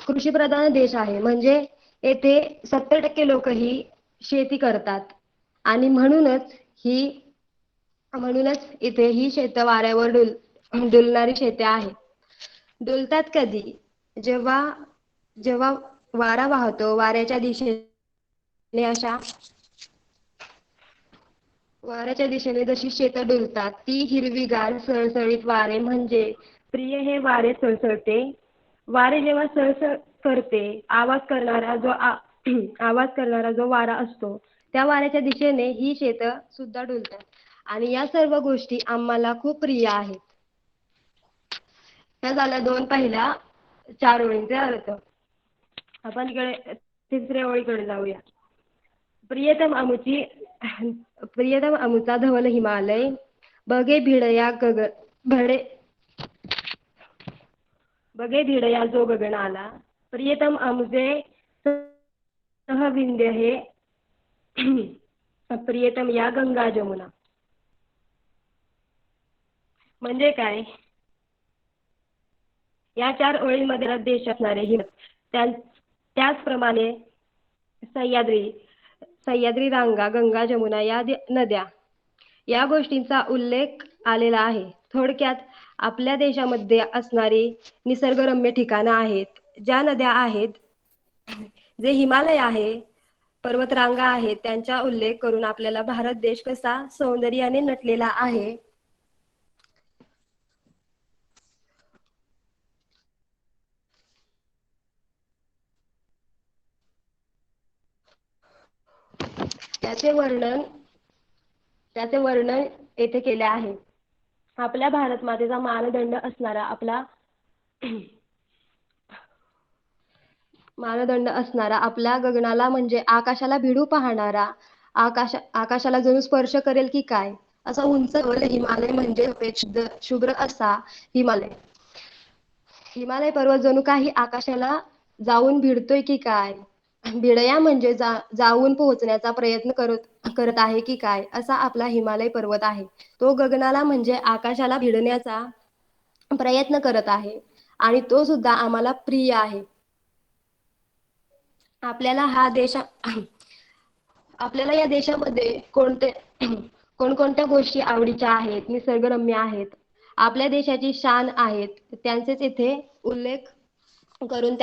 कृषीप्रधान देश आहे, म्हणजे येथे 70% लोक ही शेती करतात आणि ही म्हणूनच इथे ही शेत वाऱ्यावर डुलणारी शेते आहेत. डुलतात कधी? जेव्हा जेव्हा वारा वाहतो, अशा वाऱ्याच्या दिशेने जशी शेतं डुलतात, ती हिरवीगार सळसळीत वारे म्हणजे प्रिय हे वारे सळसळते. वारे जेव्हा सळसळ करते, आवाज करणारा जो वारा असतो, त्या वाऱ्याच्या दिशेने ही शेतं सुद्धा डुलतात. आणि या सर्व गोष्टी आम्हाला खूप प्रिय आहेत. त्या झाल्या दोन पहिल्या 4 ओळींचे अर्थ. आपण इकडे तिसऱ्या ओळीकडे जाऊया. प्रियतम अमुची प्रियतम अमुचा धवल हिमालय, बगे भिडया भडे बगे भिडया जो गगनाला, प्रियतम अमुचे सहविंध्य हे प्रियतम या गंगा जमुना. म्हणजे काय? या 4 ओळींमध्ये देश असणारे त्याचप्रमाणे सह्याद्री सह्याद्री रांगा, गंगा जमुना या नद्या, या गोष्टींचा उल्लेख आलेला आहे. थोडक्यात आपल्या देशामध्ये असणारी निसर्गरम्य ठिकाणं आहेत, ज्या नद्या आहेत, जे हिमालय आहे, पर्वतरांगा आहेत, त्यांचा उल्लेख करून आपल्याला भारत देश कसा सौंदर्याने नटलेला आहे त्याचे वर्णन त्याचे वर्णन येथे केले आहे. आपल्या भारत मातेचा मानदंड असणारा आपल्या गगनाला म्हणजे आकाशाला भिडू पाहणारा, आकाशाला जणू स्पर्श करेल की काय असा उंच हिमालय म्हणजे शुभ्र असा हिमालय. हिमालय पर्वत जणू काही आकाशाला जाऊन भिडतोय की काय, भिडया म्हणजे जाऊन पोहोचण्याचा प्रयत्न करत आहे की काय, असा आपला हिमालय पर्वत आहे. तो गगनाला म्हणजे आकाशाला भिडण्याचा प्रयत्न करत आहे आणि तो सुद्धा आम्हाला प्रिय आहे. आपल्याला हा देश आपल्याला या देशामध्ये कोणकोणत्या गोष्टी आवडीच्या आहेत, निसर्गरम्य आहेत, आपल्या देशाची शान आहेत, त्यांचेच इथे उल्लेख करून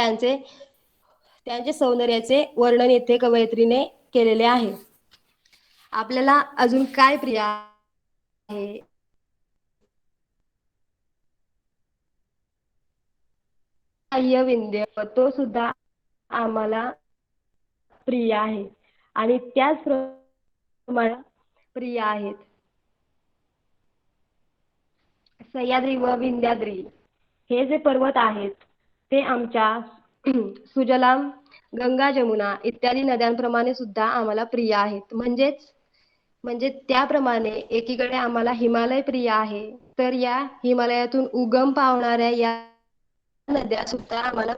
त्यांचे सौंदर्याचे वर्णन येथे कवयित्रीने केलेले आहे. आपल्याला अजून काय प्रिय आहे? विंध्य तो सुद्धा आम्हाला प्रिय आहे आणि त्याचप्रमाणे प्रिय आहेत. सह्याद्री व विंध्याद्री हे जे पर्वत आहेत, ते आमच्या सुजलाम, गंगा जमुना इत्यादी नद्यांप्रमाणे सुद्धा आम्हाला प्रिय आहेत. म्हणजे त्याप्रमाणे एकीकडे आम्हाला हिमालय प्रिय आहे, तर या हिमालयातून उगम पावणाऱ्या या नद्या सुद्धा आम्हाला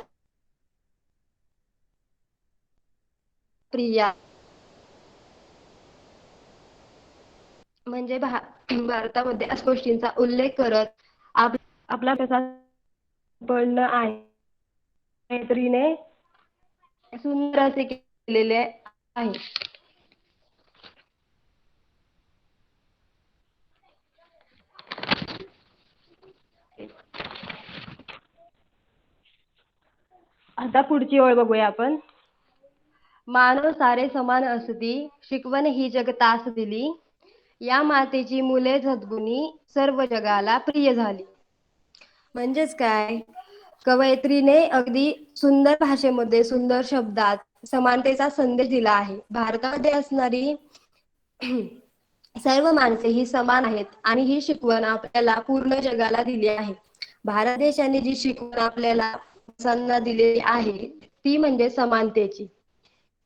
प्रिय. म्हणजे भारतामध्ये अशा गोष्टींचा उल्लेख करत आपला कसा पडणं आहे, मैत्रीने सुंदर असे केलेले आहे. आता पुढची ओळ बघूया आपण. मानव सारे समान असती, शिकवण ही जगतास दिली, या मातेची मुले सद्गुणी सर्व जगाला प्रिय झाली. म्हणजेच काय? कवयित्रीने अगदी सुंदर भाषेमध्ये, सुंदर शब्दात समानतेचा संदेश दिला आहे. भारतामध्ये असणारी सर्व माणसे ही समान आहेत आणि ही शिकवण आपल्याला पूर्ण जगाला दिली आहे. भारत देशाने जी शिकवण आपल्याला दिलेली आहे, ती म्हणजे समानतेची.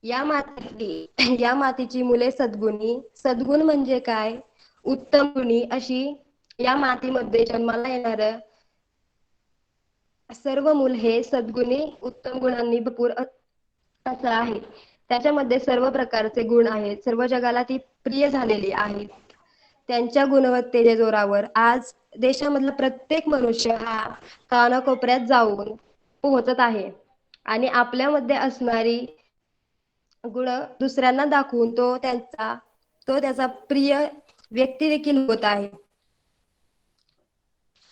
या मातीची मुले सद्गुणी. सद्गुण म्हणजे काय? उत्तम गुणी अशी या मातीमध्ये जन्माला येणार सर्व मूल हे सद्गुणी, उत्तम गुणांनी भरपूर असं आहे. त्याच्यामध्ये सर्व प्रकारचे गुण आहेत. सर्व जगाला ती प्रिय झालेली आहेत. त्यांच्या गुणवत्तेच्या जोरावर आज देशामधला प्रत्येक मनुष्य हा कानाकोपऱ्यात जाऊन पोहोचत आहे. आणि आपल्यामध्ये असणारी गुण दुसऱ्यांना दाखवून तो त्याचा व्यक्ती देखील होत आहे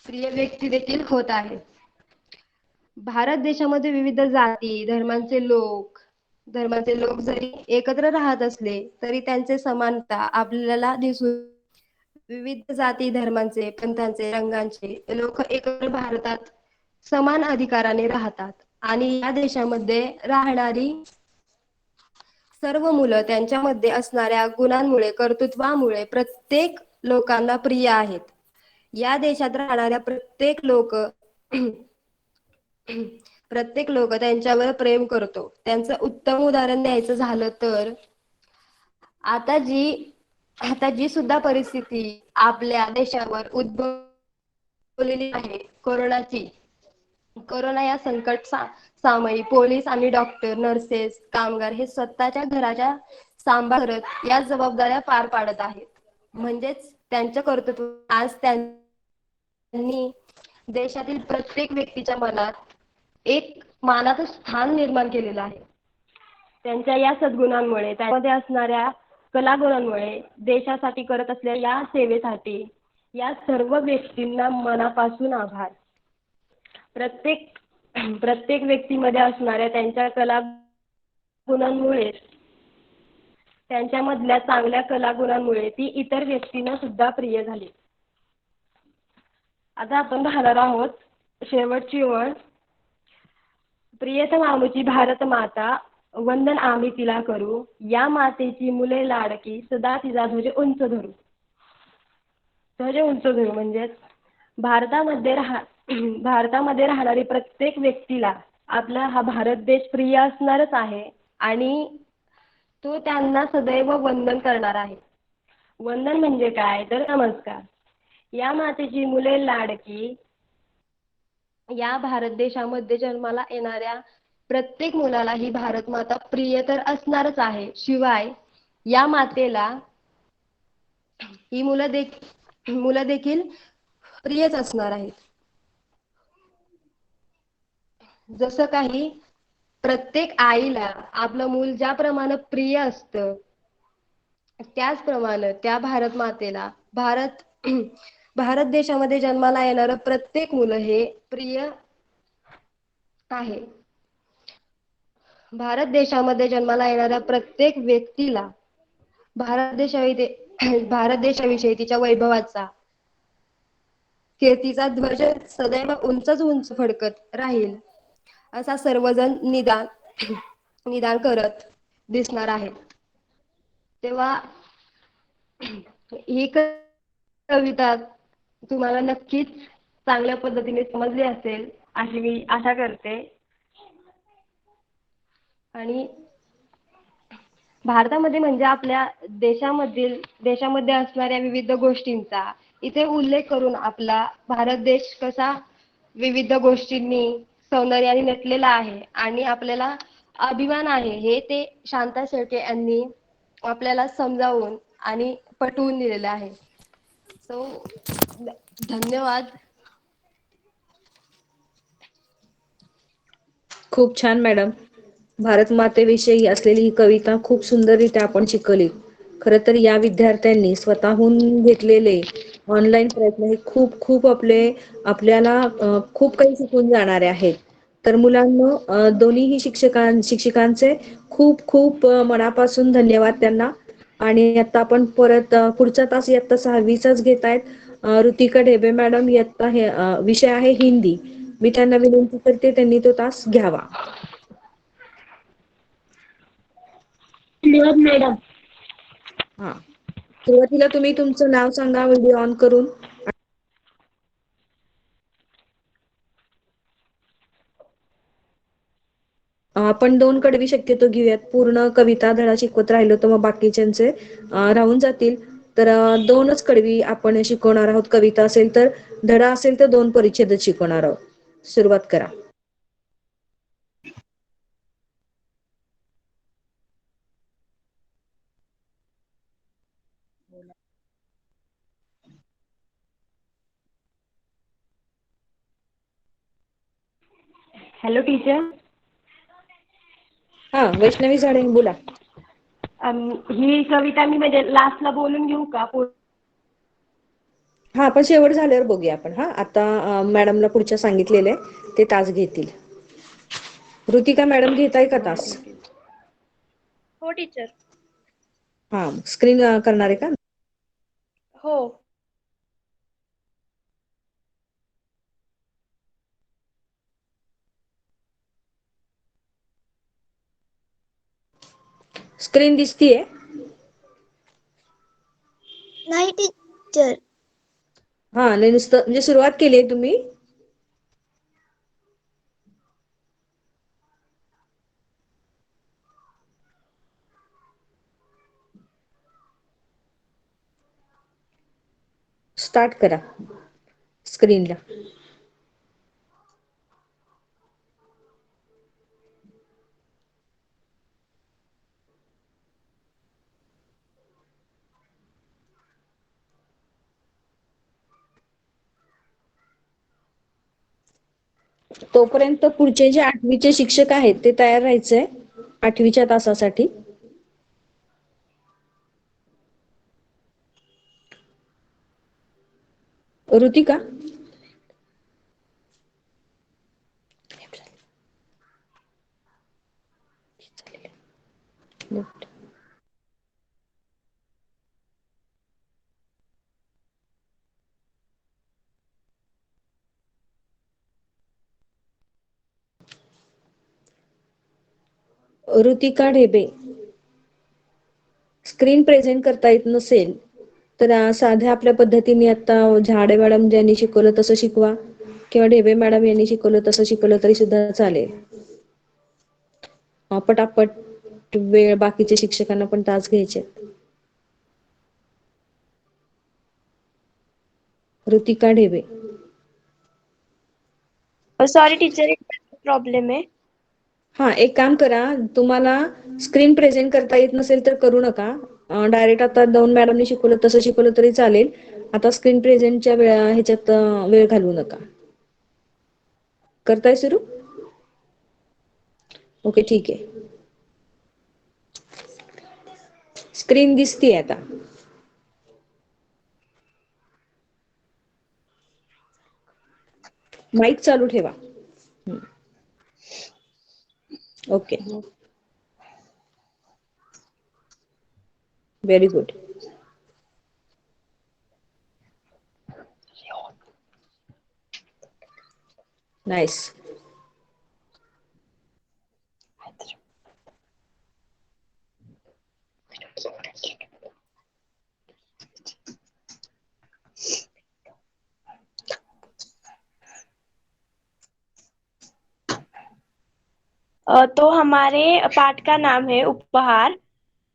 प्रिय व्यक्ती देखील होत आहे. भारत देशामध्ये विविध धर्मांचे लोक जरी एकत्र राहत असले तरी त्यांचे समानता आपल्याला दिसून विविध जाती धर्मांचे पंथांचे रंगांचे लोक एकत्र भारतात समान अधिकाराने राहतात आणि या देशामध्ये राहणारी सर्व मुलं त्यांच्यामध्ये असणाऱ्या गुणांमुळे कर्तृत्वामुळे प्रत्येक लोकांना प्रिय आहेत. या देशात राहणाऱ्या प्रत्येक लोक त्यांच्यावर प्रेम करतो. त्यांचं उत्तम उदाहरण द्यायचं झालं तर आता जी आता जी सुद्धा परिस्थिती आपल्या देशावर उद्भवलेली आहे कोरोना या सामयी पोलीस आणि डॉक्टर नर्सेस कामगार हे स्वतःच्या घराच्या सांभाळ करत या जबाबदाऱ्या पार पाडत आहेत. म्हणजेच त्यांच्या कर्तृत्व आज त्यांनी देशातील प्रत्येक व्यक्तीच्या मनात एक मानाचं स्थान निर्माण केलेलं आहे. त्यांच्या या सद्गुणांमुळे त्यामध्ये असणाऱ्या कलागुणांमुळे देशासाठी करत असलेल्या या सेवेसाठी या सर्व व्यक्तींना मनापासून आभार. प्रत्येक प्रत्येक व्यक्तीमध्ये असणाऱ्या त्यांच्या कला गुणांमुळे त्यांच्यामधल्या चांगल्या कलागुणांमुळे ती इतर व्यक्तींना सुद्धा प्रिय झाली. आता आपण पाहणार आहोत शेवटची ओळ. प्रियतम आमुची भारत माता वंदन आम्ही तिला करू या मातेची मुले लाडकी सदा तिचा ध्वज उंच धरू. ध्वज उंच धरू म्हणजे भारतामध्ये राहा भारतामध्ये राहणारी प्रत्येक व्यक्तीला आपला हा भारत देश प्रिय असणारच आहे आणि तो त्यांना सदैव वंदन करणार आहे. वंदन म्हणजे काय तर नमस्कार. या मातेची मुले लाडकी या भारत देशामध्ये जन्माला येणाऱ्या प्रत्येक मुलाला ही भारत माता प्रिय तर असणारच आहे. शिवाय या मातेला ही मुलं देखील प्रियच असणार आहेत. जसं काही प्रत्येक आईला आपलं मूल ज्याप्रमाणे प्रिय असतं त्याचप्रमाणे त्या भारत मातेला भारत देशामध्ये जन्माला येणारं प्रत्येक मुलं हे प्रिय आहे. भारत देशामध्ये जन्माला येणाऱ्या प्रत्येक व्यक्तीला भारत देशाविषयी तिच्या वैभवाचा कीर्तीचा ध्वज सदैव उंचच उंच फडकत राहील असा सर्वजण निदान करत दिसणार आहे. तेव्हा ही कविता तुम्हाला नक्कीच चांगल्या पद्धतीने समजली असेल अशी मी आशा करते. आणि भारतामध्ये म्हणजे आपल्या देशामध्ये असणाऱ्या विविध गोष्टींचा इथे उल्लेख करून आपला भारत देश कसा विविध गोष्टींनी सौंदर्याने नटलेला आहे आणि आपल्याला अभिमान आहे हे ते शांता शेळके यांनी आपल्याला समजावून आणि पटवून दिलेलं आहे. सो धन्यवाद. खूप छान मॅडम. भारत मातेविषयी असलेली ही कविता खूप सुंदररीत्या आपण शिकवली. खरं तर या विद्यार्थ्यांनी स्वतःहून घेतलेले ऑनलाईन प्रयत्न हे खूप खूप आपल्याला खूप काही शिकून जाणारे आहेत. तर मुलांनो दोन्हीही शिक्षकांचे खूप खूप मनापासून धन्यवाद त्यांना. आणि आता आपण परत पुढचा तास इयत्ता 6वीचाच घेत आहेत. ऋतिका ढेबे मॅडम इयत्ता विषय आहे हिंदी. मी त्यांना विनंती करते त्यांनी तो तास घ्यावा. धन्यवाद मॅडम. हा, सुरुवातीला तुम्ही तुमचं नाव सांगा व्हिडिओ ऑन करून. आपण 2 कडवी शक्यतो घेऊयात. पूर्ण कविता धडा शिकवत राहिलो तर मग बाकीच्यांचे राहून जातील. तर 2च कडवी आपण शिकवणार आहोत. कविता असेल तर, धडा असेल तर 2 परिच्छेद शिकवणार आहोत. सुरुवात करा. Hello teacher. हा, वैष्णवी साडे बोला. ही कविता मी म्हणजे लास्टला बोलून घेऊ का? हा, पण शेवट झाल्यावर बघूया आपण. हा, आता मॅडमला पुढच्या सांगितलेले ते तास घेतील. ऋतिका मॅडम घेताय का तास? हो टीचर. हा, स्क्रीन करणार आहे का? हो. स्क्रीन दिसतीये? नाही टीचर. हा, नाही नुसतं म्हणजे सुरुवात केली आहे तुम्ही? स्टार्ट करा स्क्रीनला. तोपर्यंत पुढचे जे 8वीचे शिक्षक आहेत ते तयार राहायचंय 8वीच्या तासासाठी. ऋतिका? ऋतिका ढेबे, स्क्रीन प्रेझेंट करता येत नसेल तर साध्या आपल्या पद्धतीने आता झाडे मॅडम ज्यांनी शिकवलं तसं शिकवा किंवा ढेबे मॅडम यांनी शिकवलं तसं शिकवलं तरी सुद्धा चालेल. पटापट वेळ बाकीच्या शिक्षकांना पण तास घ्यायचे. ऋतिका ढेबे. सॉरी टीचर, प्रॉब्लेम आहे. हा, एक काम करा, तुम्हाला स्क्रीन प्रेझेंट करता येत नसेल तर करू नका. डायरेक्ट आता जाऊन मॅडमने शिकवलं तसं शिकवलं तरी चालेल. आता स्क्रीन प्रेझेंटच्या ह्याच्यात वेळ घालवू नका. करताय सुरू? ओके, ठीक आहे. स्क्रीन दिसतीये आता. माईक चालू ठेवा. Okay, very good. नाईस. तो हमारे पाठ का नाम है उपहार।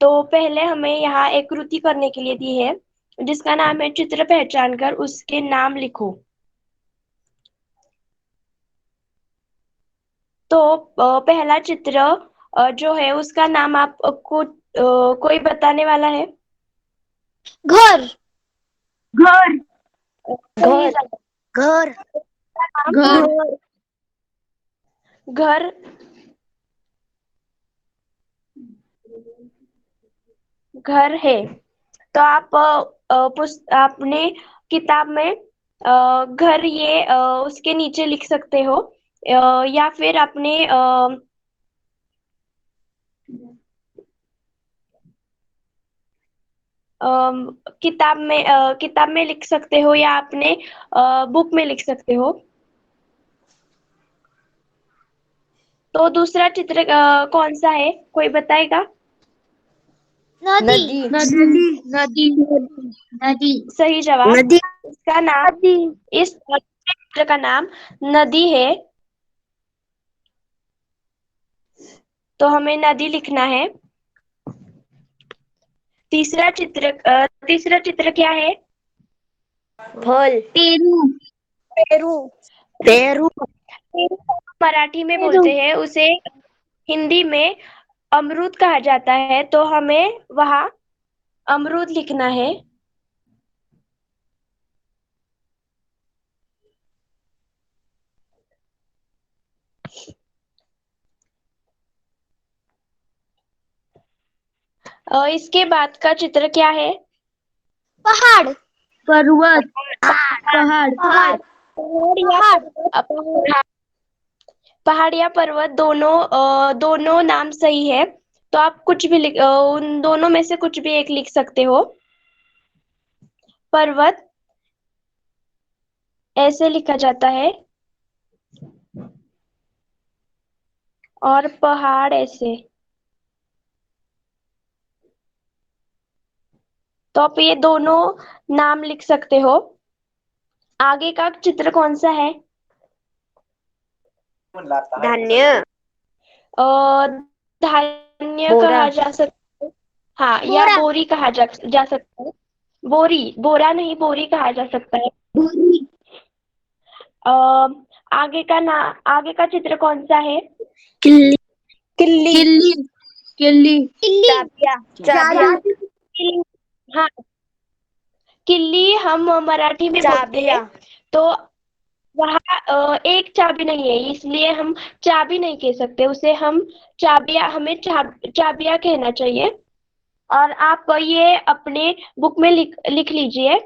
तो पहले हमें यहाँ एक कृति करने के लिए दी है जिसका नाम है चित्र पहचान कर उसके नाम लिखो। तो पहला चित्र जो है उसका नाम आपको कोई बताने वाला है? घर। घर। सही घर। जवाब। घर। घर. घर। घर। घर है। तो आप अपने किताब में घर ये उसके नीचे लिख सकते हो, या फिर अपने किताब में लिख सकते हो या अपने बुक में लिख सकते हो। तो दूसरा चित्र कौन सा है, कोई बताएगा? नदी। नदी. नदी। नदी। सही जवाब। नदी। इसका नाम नदी। इस चित्र का नाम नदी है। तो हमें नदी लिखना है। तीसरा चित्र क्या है? फल। पेरू। पेरू। पेरू। मराठी में पेरू। बोलते हैं उसे, हिंदी में अमरूद कहा जाता है। तो हमें वहाँ अमरूद लिखना है। इसके बाद का चित्र क्या है? पहाड़। पर्वत। पहाड़। पहाड़। पहाड़ या पहाड़ या पर्वत दोनों नाम सही है। तो आप कुछ भी उन दोनों में से कुछ भी एक लिख सकते हो। पर्वत ऐसे लिखा जाता है और पहाड़ ऐसे। तो आप ये दोनों नाम लिख सकते हो। आगे का चित्र कौन सा है? धान्य। अ, धान्य बोरा। कहा जा सकता है। हाँ, या बोरा। बोरी कहा जा सकता है। बोरा नहीं, बोरी कहा जा सकता है। बोरी। अ, आगे का चित्र कौन सा है? किल्ली। किल्ली। किल्ली। किल्ली। किल्ली। चाबियां। हाँ, किल्ली हम मराठी में बोलते हैं। तो वहाँ एक चाबी नहीं है, इसलिए हम चाबी नहीं कह सकते उसे। हम हमें चाबियां कहना चाहिए। और आप ये अपने बुक में लिख लीजिए।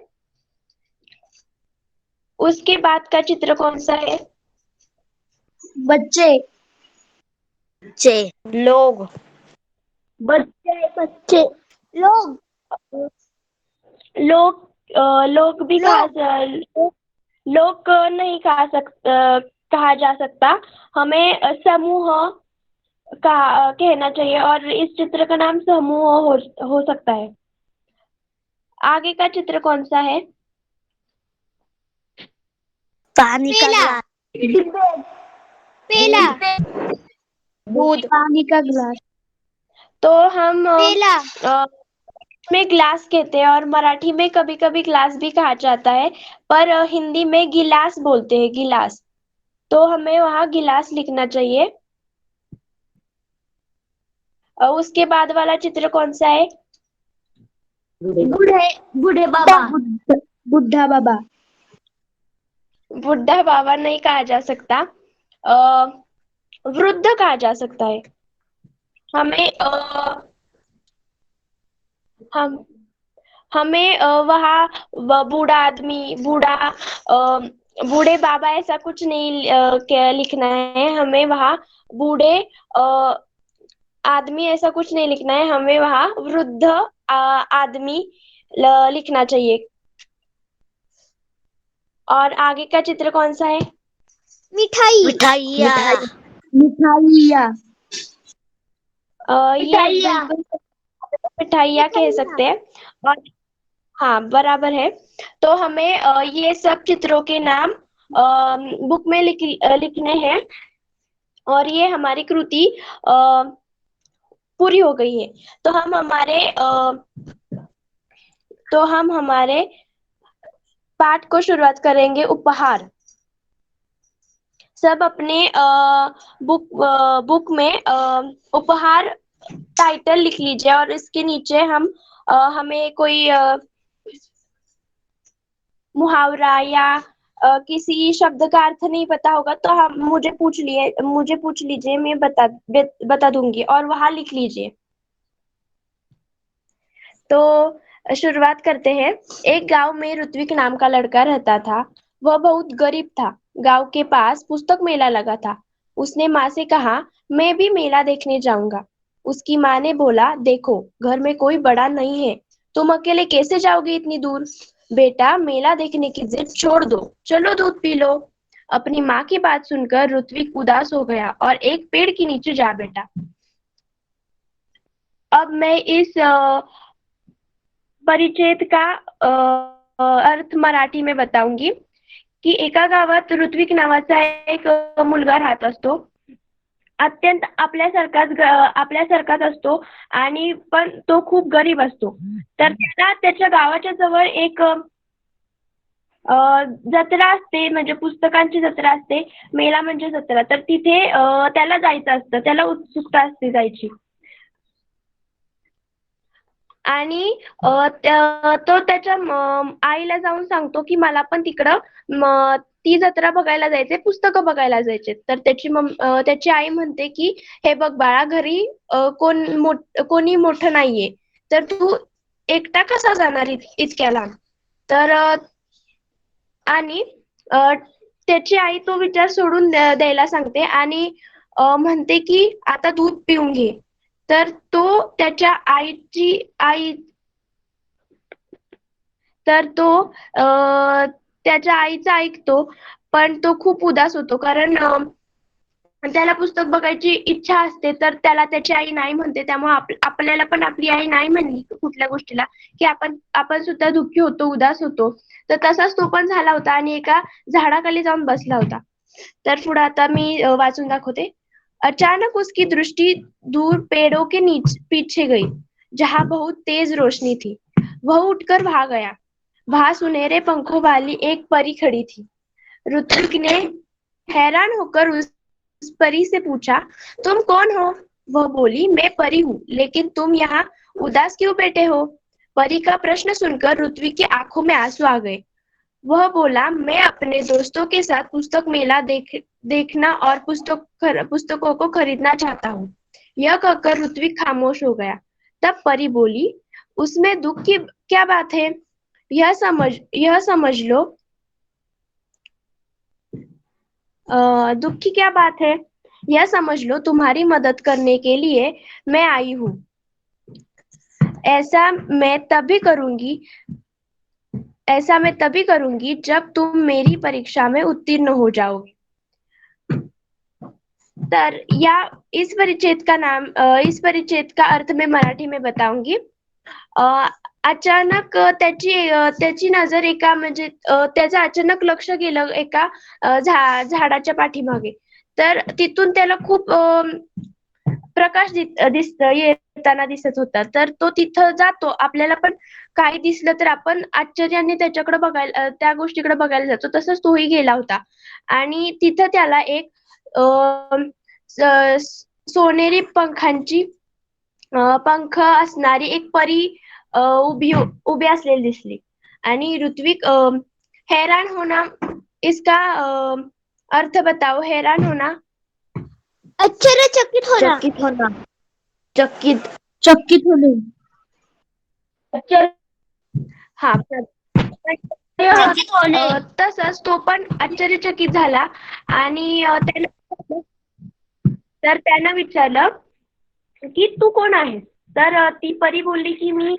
उसके बाद का चित्र कौन सा है? बच्चे। बच्चे। लोग। बच्चे। लोग। लोग लोग भी लोग। लोग नहीं कहा जा सकता। हमें समूह कहना चाहिए, और इस चित्र का नाम समूह हो सकता है। आगे का चित्र कौन सा है? पानी का गिलास। पेला। दूध। पानी का गिलास। तो हम पेला। में ग्लास कहते हैं, और मराठी में कभी कभी ग्लास भी कहा जाता है। पर हिंदी में गिलास बोलते हैं, गिलास। तो हमें वहाँ गिलास लिखना चाहिए। उसके बाद वाला चित्र कौन सा है? बूढ़े। बूढ़े बाबा। बुढ़ा बाबा। बुढ़ा बाबा नहीं कहा जा सकता। अ, वृद्ध कहा जा सकता है। हमें हम हमें वहाँ बूढ़ा आदमी, बूढ़े बाबा ऐसा कुछ नहीं लिखना है। हमें वहाँ बूढ़े अ, आदमी ऐसा कुछ नहीं लिखना है। हमें वहाँ वृद्ध आदमी लिखना चाहिए। और आगे का चित्र कौन सा है? मिठाई। मिठाइया। मिठाइया। ये बिल्कुल मिठाइयाँ कह सकते हैं। और हाँ, बराबर है। तो हमें ये सब चित्रों के नाम बुक में लिखने हैं। और ये हमारी कृति पूरी हो गई है। तो हम हमारे पाठ को शुरुआत करेंगे। उपहार। सब अपने बुक में उपहार टाइटल लिख लीजिए, और इसके नीचे हमें कोई मुहावरा या किसी शब्द का अर्थ नहीं पता होगा तो हम मुझे पूछ लीजिए, मैं बता दूंगी, और वहां लिख लीजिए। तो शुरुआत करते हैं। एक गांव में ऋत्विक नाम का लड़का रहता था। वह बहुत गरीब था। गांव के पास पुस्तक मेला लगा था। उसने माँ से कहा, मैं भी मेला देखने जाऊंगा। उसकी माँ ने बोला, देखो घर में कोई बड़ा नहीं है, तुम अकेले कैसे जाओगे इतनी दूर? बेटा, मेला देखने की जिद छोड़ दो, चलो दूध पी लो। अपनी माँ की बात सुनकर ऋत्विक उदास हो गया और एक पेड़ के नीचे जा बैठा। अब मैं इस परिच्छेद का अर्थ मराठी में बताऊंगी की एका गावात ऋत्विक नावाचा एक मुलगा राहत असतो. अत्यंत आपल्यासारखाच असतो, आणि पण तो खूप गरीब असतो. तर त्याला त्याच्या गावाच्या जवळ एक जत्रा असते, म्हणजे पुस्तकांची जत्रा असते. मेला म्हणजे जत्रा. तर तिथे त्याला जायचं असतं. त्याला उत्सुकता असते जायची. आणि तो त्याच्या आईला जाऊन सांगतो की मला पण तिकडं ती जत्रा बघायला जायचंय, पुस्तकं बघायला जायचे. तर त्याची आई म्हणते की हे बघ बाळा, घरी कोणी मोठं नाहीये, तर तू एकटा कसा जाणार इतक्या लांब? तर आणि त्याची आई तो विचार सोडून द्यायला सांगते आणि म्हणते की आता दूध पिऊन घे. तर तो त्याच्या त्याच्या आईचं ऐकतो, पण तो खूप उदास होतो कारण त्याला पुस्तक बघायची इच्छा असते, तर त्याला त्याची आई नाही म्हणते. त्यामुळे आपल्याला पण आपली आई नाही म्हणली कुठल्या गोष्टीला की आपण सुद्धा दुःखी होतो, उदास होतो. तर तसाच तो पण झाला होता आणि एका झाडाखाली जाऊन बसला होता. तर पुढे आता मी वाचून दाखवते. अचानक उसकी दृष्टि दूर पेड़ों के पीछे गई, जहाँ बहुत तेज रोशनी थी. वह उठकर भाग गया. वहां सुनहरे पंखों वाली एक परी खड़ी थी. ऋत्विक ने हैरान होकर उस परी से पूछा, तुम कौन हो? वह बोली, मैं परी हूँ, लेकिन तुम यहाँ उदास क्यों बैठे हो? परी का प्रश्न सुनकर ऋत्विक की आंखों में आंसू आ गए. वह बोला, मैं अपने दोस्तों के साथ पुस्तक मेला देखना और पुस्तकों को खरीदना चाहता हूँ. यह कहकर ऋत्विक खामोश हो गया. तब परी बोली, उसमें दुख की क्या बात है? यह समझ लो. दुख की क्या बात है? यह समझ लो, तुम्हारी मदद करने के लिए मैं आई हूँ. ऐसा मैं तभी करूंगी जब तुम मेरी परीक्षा में उत्तीर्ण हो जाओगे. तर इस परिच्छेद का अर्थ मैं मराठी में बताऊंगी. अचानक त्याची नजर एका त्याचं अचानक लक्ष गेलं एका झाडाच्या पाठीमागे. तर तिथून त्याला खूप प्रकाश येताना दिसत होता. तर तो तिथं जातो. आपल्याला पण काही दिसलं तर आपण आश्चर्याने त्या गोष्टीकडे बघायला जातो. तसंच तोही गेला होता आणि तिथं त्याला एक सोनेरी पंख असणारी एक परी उभी असलेली दिसली आणि ऋत्विक हैरान होना, इसका अर्थ बताओ. हैरान होना, आश्चर्यचकित होना. चकित होणे. हा. चकित होणे. तसंच तो पण आश्चर्यचकित झाला आणि त्यानं विचारलं की तू कोण आहेस? तर ती परी बोलली की मी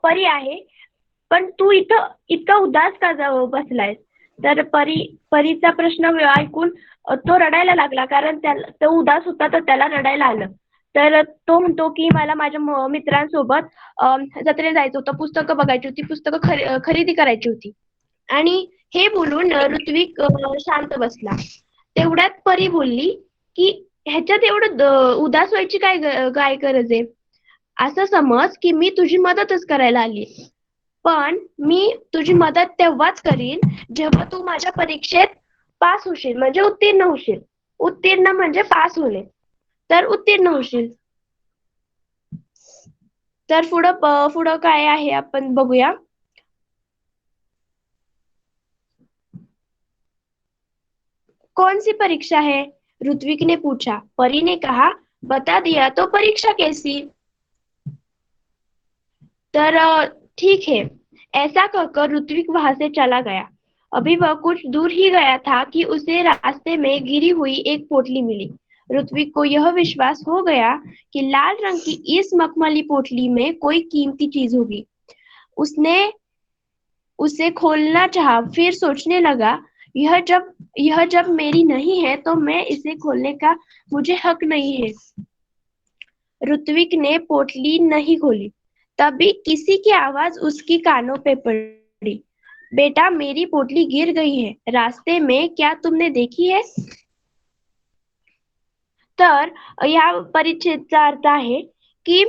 परी आहे, पण तू इतका उदास का बसलायस? तर परीचा प्रश्न ऐकून तो रडायला लागला कारण तो उदास होता, तर त्याला रडायला आलं. तर तो म्हणतो की मला माझ्या मित्रांसोबत जत्रेला जायचं होतं, पुस्तकं बघायची होती, पुस्तकं खरेदी करायची होती. आणि हे बोलून ऋत्विक शांत बसला. तेवढ्यात परी बोलली की ह्याच्यात एवढं उदास व्हायची काय गरज आहे? असं समज की मी तुझी मदतच करायला आली, पण मी तुझी मदत तेव्हाच करीन जेव्हा तू माझ्या परीक्षेत पास होशील, म्हणजे उत्तीर्ण होशील. उत्तीर्ण म्हणजे पास होणे, तर उत्तीर्ण होशील. तर पुढं काय आहे आपण बघूया. कौन सी परीक्षा है? ऋत्विक ने पूछा. परी ने कहा, बता दिया तो परीक्षा कैसी? तर ठीक है. ऐसा कहकर ऋत्विक वहां से चला गया. अभी वह कुछ दूर ही गया था कि उसे रास्ते में गिरी हुई एक पोटली मिली. ऋत्विक को यह विश्वास हो गया कि लाल रंग की इस मखमली पोटली में कोई कीमती चीज होगी. उसने उसे खोलना चाहा, फिर सोचने लगा, यह जब मेरी नहीं है तो मैं इसे खोलने का मुझे हक नहीं है. ऋत्विक ने पोटली नहीं खोली. तभी किसी की आवाज उसकी कानों पे पड़ी. बेटा, मेरी पोटली गिर गई है, रास्ते में, क्या तुमने देखी है? तर या परिच्छेदचा अर्थ आहे की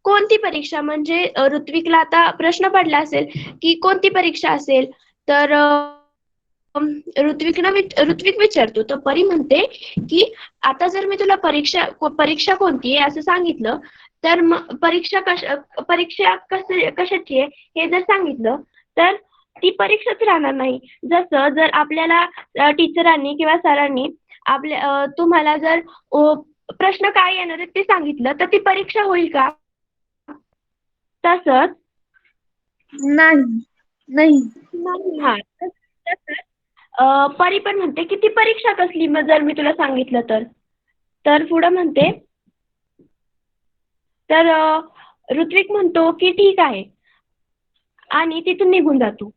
कोणती परीक्षा, म्हणजे ऋत्विकला आता प्रश्न पडला असेल की कोणती परीक्षा असेल. तर ऋत्विक विचारतो, तर परी म्हणते की आता जर मी तुला परीक्षा कोणती आहे असं सांगितलं, तर परीक्षा कशाची आहे हे जर सांगितलं तर ती परीक्षाच राहणार नाही. जर आपल्याला टीचरांनी किंवा सरांनी तुम्हाला जर प्रश्न काय येणार आहेत ते सांगितलं, तर ती परीक्षा होईल का? तसंच नाही. हा तसंच परी पण म्हणते की ती परीक्षा कसली मग जर मी तुला सांगितलं तर पुढं म्हणते तर ऋत्विक म्हणतो की ठीक आहे आणि तिथून निघून जातो.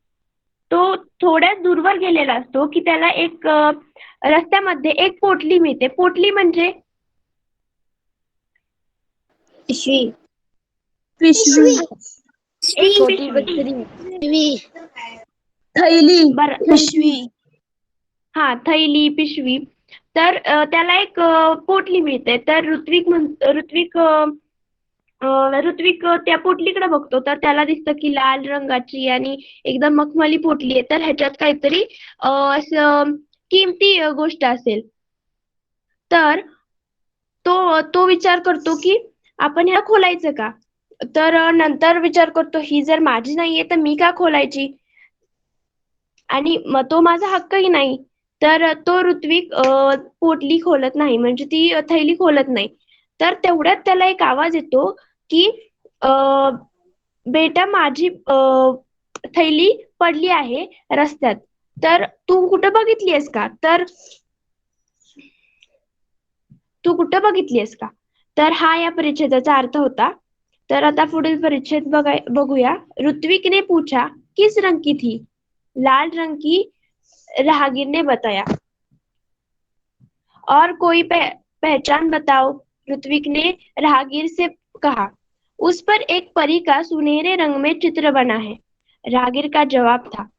तो थोड्याच दूरवर गेलेला असतो की त्याला एक रस्त्यामध्ये एक पोटली मिळते. पोटली म्हणजे पिशवी. एक पिशवी. थैली. बरं हा थैली पिशवी. तर त्याला एक पोटली मिळते. तर ऋत्विक त्या पोटलीकडे बघतो तर त्याला दिसतं की लाल रंगाची आणि एकदम मखमली पोटली आहे. तर ह्याच्यात काहीतरी असं किमती गोष्ट असेल. तर तो विचार करतो की आपण ह्याला खोलायचं का? तर नंतर विचार करतो ही जर माझी नाहीये तर मी का खोलायची? आणि मग तो माझा हक्कही नाही. तर तो ऋत्विक पोटली खोलत नाही म्हणजे ती थैली खोलत नाही. तर तेवढ्यात त्याला एक आवाज येतो की बेटा माझी थैली पडली आहे रस्त्यात. तर तू कुठं बघितलीयस का? तू कुठं बघितलीयस का? तर हा या परिच्छेदाचा अर्थ होता. तर आता पुढील परिच्छेद बघूया. ऋत्विक ने पूछा किस रंग की थी? लाल रंग की राहगीर ने बताया. और कोई पहचान बताओ? ऋत्विक ने राहगीर से कहा. उस पर एक परी का सुनहरे रंग में चित्र बना है. राहगीर का जवाब था.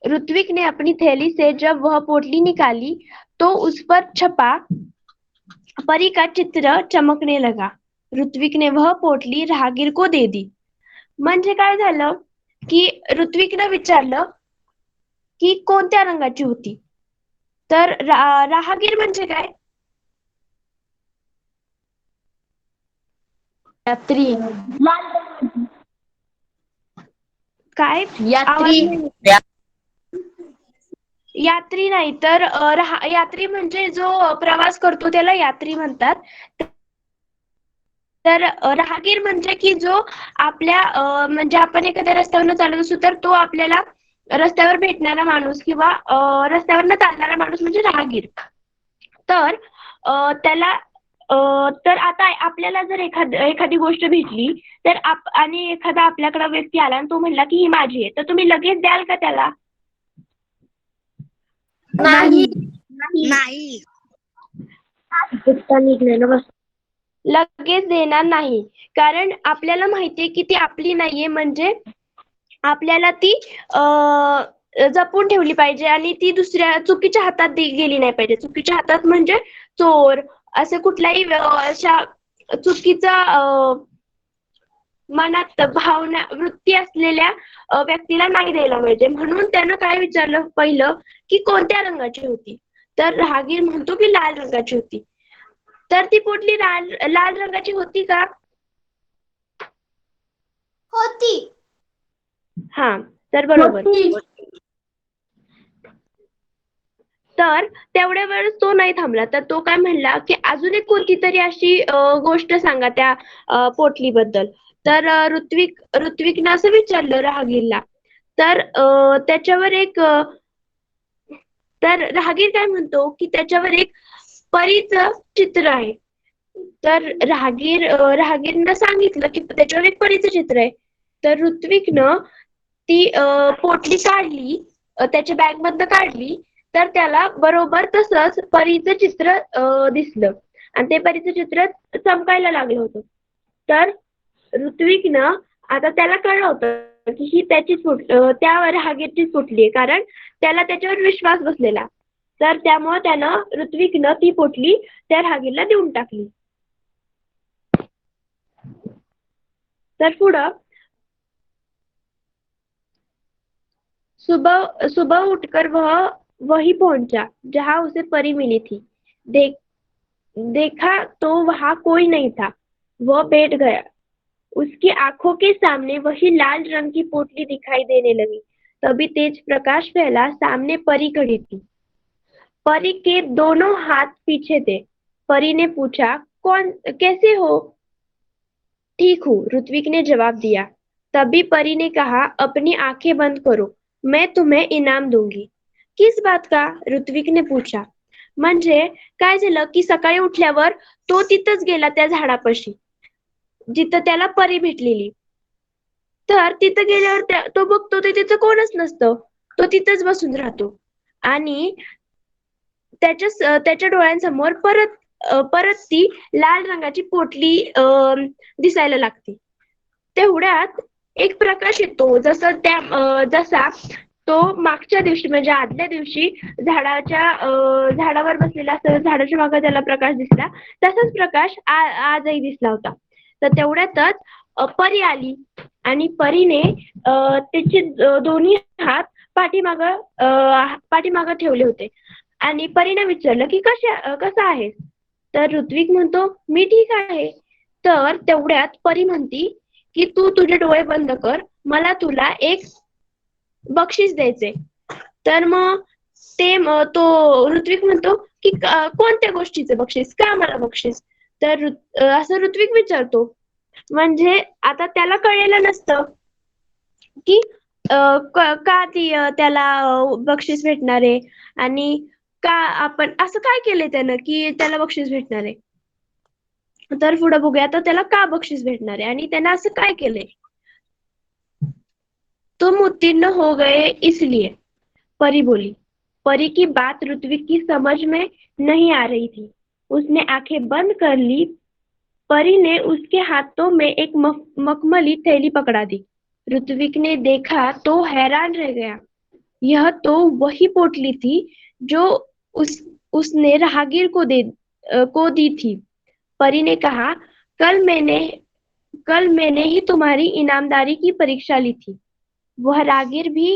ऋत्विक ने अपनी थैली से जब वह पोटली निकाली तो उस पर छपा परी का चित्र चमकने लगा. ऋत्विक ने वह पोटली राहगीर को दे दी. म्हणजे काय झालं की ऋत्विकनं विचारलं की कोणत्या रंगाची होती. तर राहगीर म्हणजे काय? यात्री. काय यात्री. आवाज नाही. यात्री नाही तर यात्री म्हणजे जो प्रवास करतो त्याला यात्री म्हणतात. तर राहगीर म्हणजे की जो आपल्या म्हणजे आपण एखाद्या रस्त्यावरनं चालत असू तर तो आपल्याला रस्त्यावर भेटणारा माणूस किंवा रस्त्यावरनं चालणारा माणूस म्हणजे राहगीर. तर त्याला तर आता आपल्याला जर एखादी गोष्ट भेटली तर आणि एखादा आपल्याकडे व्यक्ती आला आणि तो म्हणला की ही माझी आहे तर तुम्ही लगेच द्याल का त्याला? नाही. लगेच देणार नाही. कारण आपल्याला माहितीये की ती आपली नाहीये म्हणजे आपल्याला ती जपून ठेवली पाहिजे आणि ती दुसऱ्या चुकीच्या हातात गेली नाही पाहिजे. चुकीच्या हातात म्हणजे चोर असं कुठलाही अशा चुकीचा मनात भावना वृत्ती असलेल्या व्यक्तीला नाही द्यायला पाहिजे. म्हणून त्यानं काय विचारलं पहिलं की कोणत्या रंगाची होती? तर राहगीर म्हणतो की लाल रंगाची होती. तर ती पोटली लाल रंगाची होती का? होती. हा तर बरोबर. तर तेवढ्या वेळेस तो नाही थांबला तर तो काय म्हणला की अजून एक कोणती तरी अशी गोष्ट सांगा त्या पोटलीबद्दल. तर ऋत्विकनं असं विचारलं राहगीरला. तर त्याच्यावर एक तर राहगीर काय म्हणतो की त्याच्यावर एक परीचं चित्र आहे. तर राहगीरनं सांगितलं की त्याच्यावर एक परीचं चित्र आहे. तर ऋत्विकनं ती पोटली काढली त्याच्या बॅग मधनं काढली तर त्याला बरोबर तसंच परीचं चित्र दिसलं आणि ते परीचं चित्र चमकायला लागलं होतं. तर ऋत्विकनं आता त्याला कळलं होतं की ही त्या राहगीरचीच पोटली आहे कारण त्याला त्याच्यावर विश्वास बसलेला. तर त्यामुळे ऋत्विकनं ती पोटली त्या राहगीरला देऊन टाकली. तर पुढं सुबह उठकर वह वहीं पहुंचा जहां उसे परी मिली थी. देखा तो वहां कोई नहीं था. वह बैठ गया. उसकी आंखों के सामने वही लाल रंग की पोटली दिखाई देने लगी. तभी तेज प्रकाश फैला. सामने परी खड़ी थी. परी के दोनों हाथ पीछे थे. परी ने पूछा कैसे हो? ठीक हूँ, ऋत्विक ने जवाब दिया। तभी परी ने कहा, अपनी आंखें बंद करो, मैं तुम्हें इनाम दूंगी। किस बात का? ऋत्विक ने पूछा. म्हणजे काय झालं की सकाळी उठल्यावर तो तिथंच गेला त्या झाडापाशी, जिथं त्याला परी भेटलेली. तर तिथं गेल्यावर तो बघतो ते तिथं कोणच नसतं. तो तिथंच बसून राहतो आणि त्याच्या डोळ्यांसमोर परत ती लाल रंगाची पोटली दिसायला लागते. तेवढ्यात एक प्रकाश येतो. जसा तो मागच्या दिवशी म्हणजे आदल्या दिवशी झाडावर बसलेला असतो, झाडाच्या मागे त्याला प्रकाश दिसला, तसाच प्रकाश आजही दिसला होता. तर तेवढ्यातच परी आली आणि परीने त्याचे दोन्ही हात पाठीमागं ठेवले होते आणि परीने विचारलं की कसा आहेस? तर ऋत्विक म्हणतो, मी ठीक आहे. तर तेवढ्यात परी म्हणती की तू तुझे डोळे बंद कर, मला तुला एक बक्षीस द्यायचे. तर मग तो ऋत्विक म्हणतो की कोणत्या गोष्टीचे बक्षीस? का मला बक्षीस? तर असं ऋत्विक विचारतो. म्हणजे आता त्याला कळलेलं नसतं की का त्याला बक्षीस भेटणार आहे आणि का आपण असं काय केलंय त्यानं की त्याला बक्षीस भेटणार आहे. तर पुढे बघूया तर त्याला का बक्षीस भेटणार आहे आणि त्यानं असं काय केलंय. तुम उत्तीर्ण हो गए इसलिए, परी बोली. परी की बात ऋत्विक की समझ में नहीं आ रही थी. उसने आंखें बंद कर ली. परी ने उसके हाथों में एक मखमली थैली पकड़ा दी. ऋत्विक ने देखा तो हैरान रह गया. यह तो वही पोटली थी जो उसने राहगीर को दी थी. परी ने कहा, कल मैंने ही तुम्हारी इनामदारी की परीक्षा ली थी. वह राहगीर भी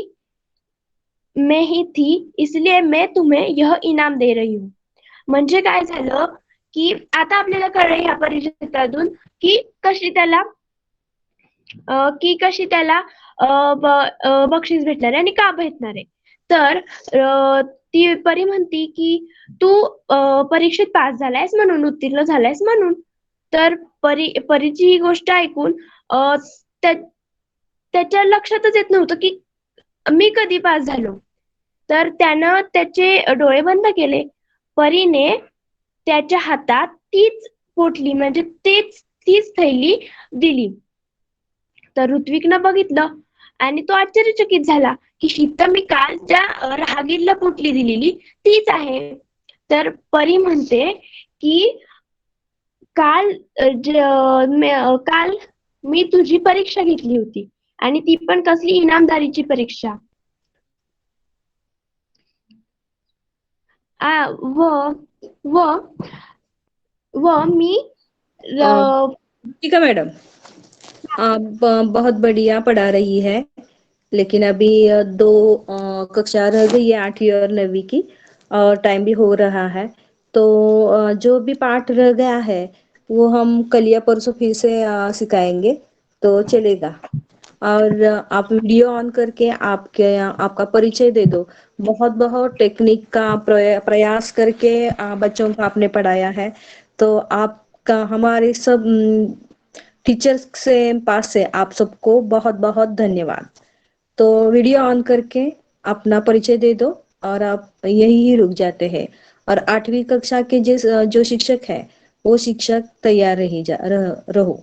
मैं ही थी, इसलिए मैं तुम्हें यह इनाम दे रही हूँ. म्हणजे काय झालं की आता आपल्याला कळलं या परिचितातून की कशी त्याला बक्षीस भेटणार आहे आणि का भेटणार आहे. तर ती परी म्हणती की तू परीक्षेत पास झालायस म्हणून, उत्तीर्ण झालायस म्हणून. तर परीची ही गोष्ट ऐकून त्याच्या लक्षातच येत नव्हतं की मी कधी पास झालो. तर त्यानं त्याचे डोळे बंद केले. परीने त्याच्या हातात तीच पोटली म्हणजे तीच थैली दिली. तर ऋत्विकनं बघितलं आणि तो आश्चर्यचकित झाला की ही तर मी काल ज्या राहगीरला पोटली दिलेली तीच आहे. तर परी म्हणते की काल मी तुझी परीक्षा घेतली होती आणि ती पण कसली इनामदारीची परीक्षा. व मी ठीक है मैडम, आप बहुत बढ़िया पढ़ा रही है, लेकिन अभी दो कक्षा रह गई है, 8वीं और 9वीं की, और टाइम भी हो रहा है. तो जो भी पाठ रह गया है वो हम कल या परसों फिर से सिखाएंगे तो चलेगा. और आप वीडियो ऑन करके आपका परिचय दे दो. बहुत बहुत टेक्निक का प्रयास करके बच्चों को आपने पढ़ाया है, तो आपका हमारे सब टीचर्स से पास से आप सबको बहुत बहुत धन्यवाद. तो वीडियो ऑन करके अपना परिचय दे दो और आप यही ही रुक जाते हैं. और 8वीं कक्षा के जो शिक्षक है वो शिक्षक तैयार रहो.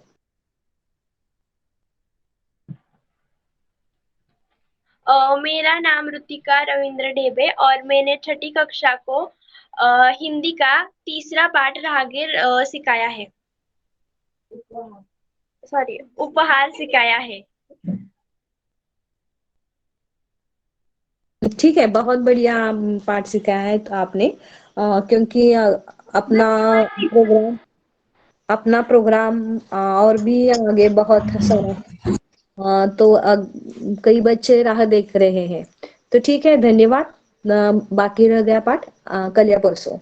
मेरा नाम ऋतिका रविंद्र ढेबे और मैंने छठी कक्षा को हिंदी का तीसरा पाठ राहगीर सिखाया है. सॉरी, उपहार सिखाया है. ठीक है, बहुत बढ़िया पाठ सिखाया है तो आपने, क्योंकि अपना प्रोग्राम अपना प्रोग्राम और भी आगे बहुत सारा, तो कई बच्चे राह देख रहे हैं. तो ठीक है, धन्यवाद. बाकी रह गया पाठ कल या परसों.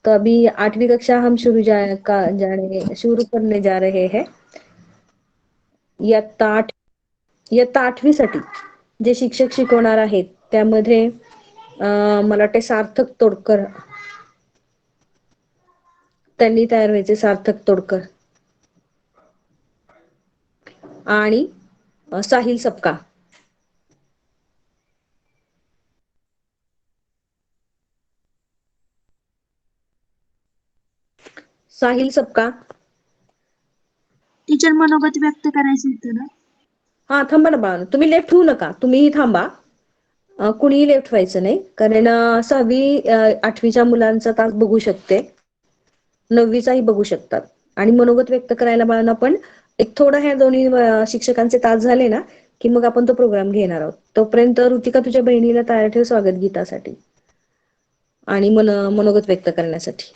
तो अभी 8वीं कक्षा हम शुरू करने जा रहे हैं. इयत्ता 8वी साठी जे शिक्षक शिकवणार आहेत त्यामध्ये मला वाटते सार्थक तोडकर, त्यांनी तयार व्हायचे. सार्थक तोडकर. आणि साहिल सपका. साहिल सपका. टीचर मनोगत व्यक्त करायचं होतं ना. हा थांबा ना बाळा, तुम्ही लेफ्ट होऊ नका, तुम्हीही थांबा. कुणीही लेफ्ट व्हायचं नाही, कारण 6वी 8वीच्या मुलांचा तास बघू शकते, 9वीचाही बघू शकतात. आणि मनोगत व्यक्त करायला बाळांना पण एक थोडं ह्या दोन्ही शिक्षकांचे तास झाले ना की मग आपण तो प्रोग्राम घेणार आहोत. तोपर्यंत ऋतिका तुझ्या बहिणीला तयार ठेव स्वागत गीतासाठी आणि मनोगत व्यक्त करण्यासाठी.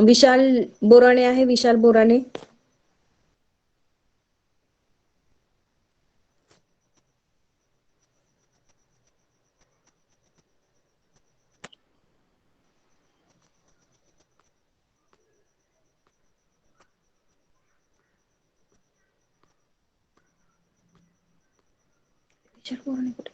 विशाल बोराणे आहे, विशाल बोराणे. विशाल बोराणे कुठे?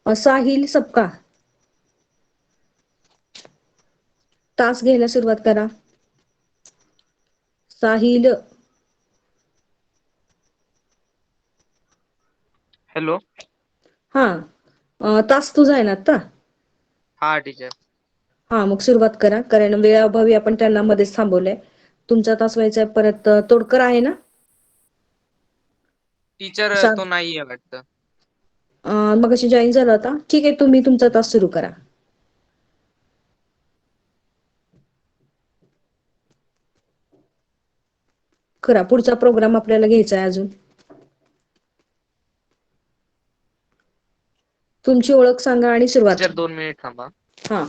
साहिल सपका. तास घ्यायला सुरुवात करा. साहिल. हॅलो. हा तास तुझा आहे ना आता? हा टीचर. हा मग सुरुवात करा, कारण वेळाअभावी आपण त्यांना मध्येच थांबवलंय. तुमचा तास व्हायचा परत. तोडकर आहे ना? टीचर तो नाहीये वाटतं. मगाशी जॉईन झाला होता. ठीक आहे, तुम्ही तुमचा तास सुरू करा. करा, पुढचा प्रोग्राम आपल्याला घ्यायचा आहे अजून. तुमची ओळख सांगा आणि सुरुवात. टीचर 2 मिनिट थांबा. हा.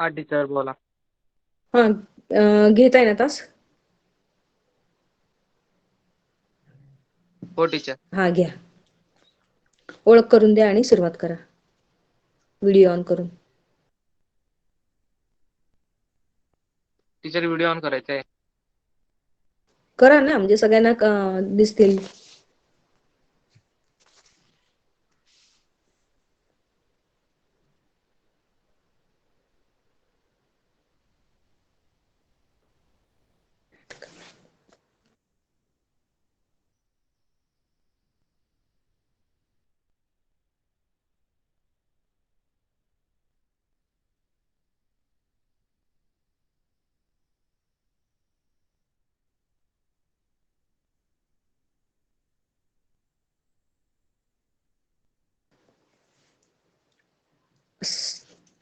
हा टीचर बोला. हा घेताय ना तास? हो टीचर. हा घ्या. ओळख करून द्या आणि सुरुवात करा व्हिडिओ ऑन करून. टीचर व्हिडिओ ऑन करायचा आहे. करा ना, म्हणजे सगळ्यांना दिसतील.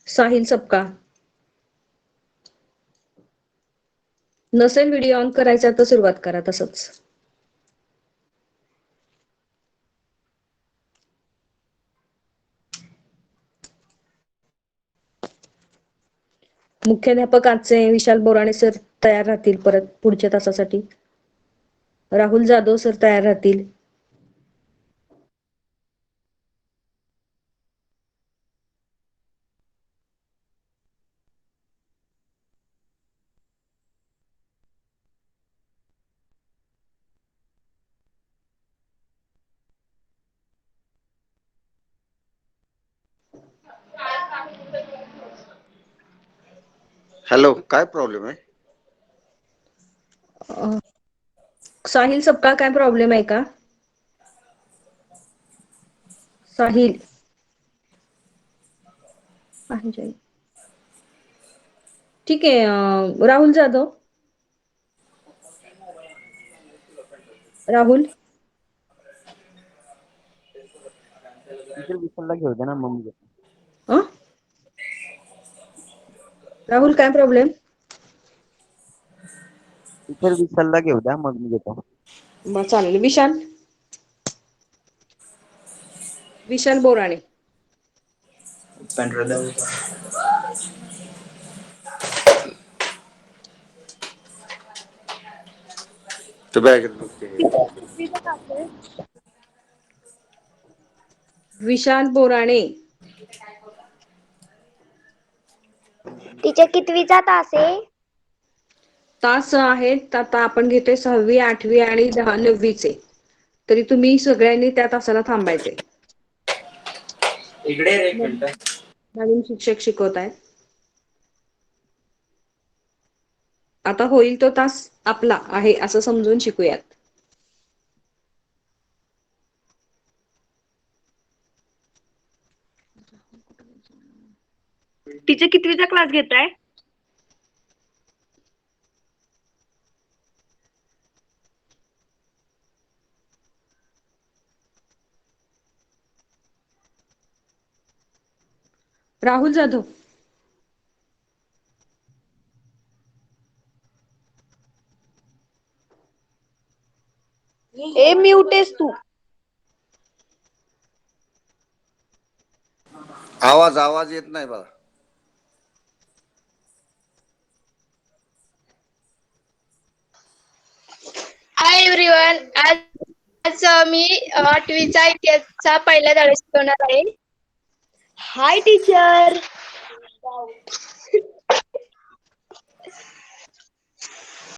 साहिल सपका. नसेल व्हिडिओ ऑन करायचा तर सुरुवात करा तसंच. मुख्याध्यापक आजचे विशाल बोराणे सर तयार राहतील परत पुढच्या तासासाठी. राहुल जाधव सर तयार राहतील. हॅलो, काय प्रॉब्लेम आहे? साहिल सपका, काय प्रॉब्लेम आहे का? साहिल. ठीक आहे. राहुल जाधव. राहुल. टीचर विशालला घेऊ द्या ना मग. राहुल, काय प्रॉब्लेम? टीचर विशालला घेऊ द्या मग मी घेतो. मग चालेल. विशाल. विशाल बोराणे. ते बॅगेत बघते. विशाल बोराणे. टीचर कितवीचा तास आहे? तास आहेत आता आपण घेतोय 6वी, 8वी आणि 9वीचे. तरी तुम्ही सगळ्यांनी त्या तासाला थांबायचे. इकडे रे एक मिनिट. नवीन शिक्षक शिकवत आहेत. आता होईल तो तास आपला आहे असं समजून शिकूयात. टीचर कितवीचा क्लास घेताय? राहुल जाधव. म्यूट आहेस तू. आवाज येत नाही बघा. Hi everyone. आज मी 8वीचा इतिहासचा पहिला धडा शिकवणार आहे. हाय टीचर.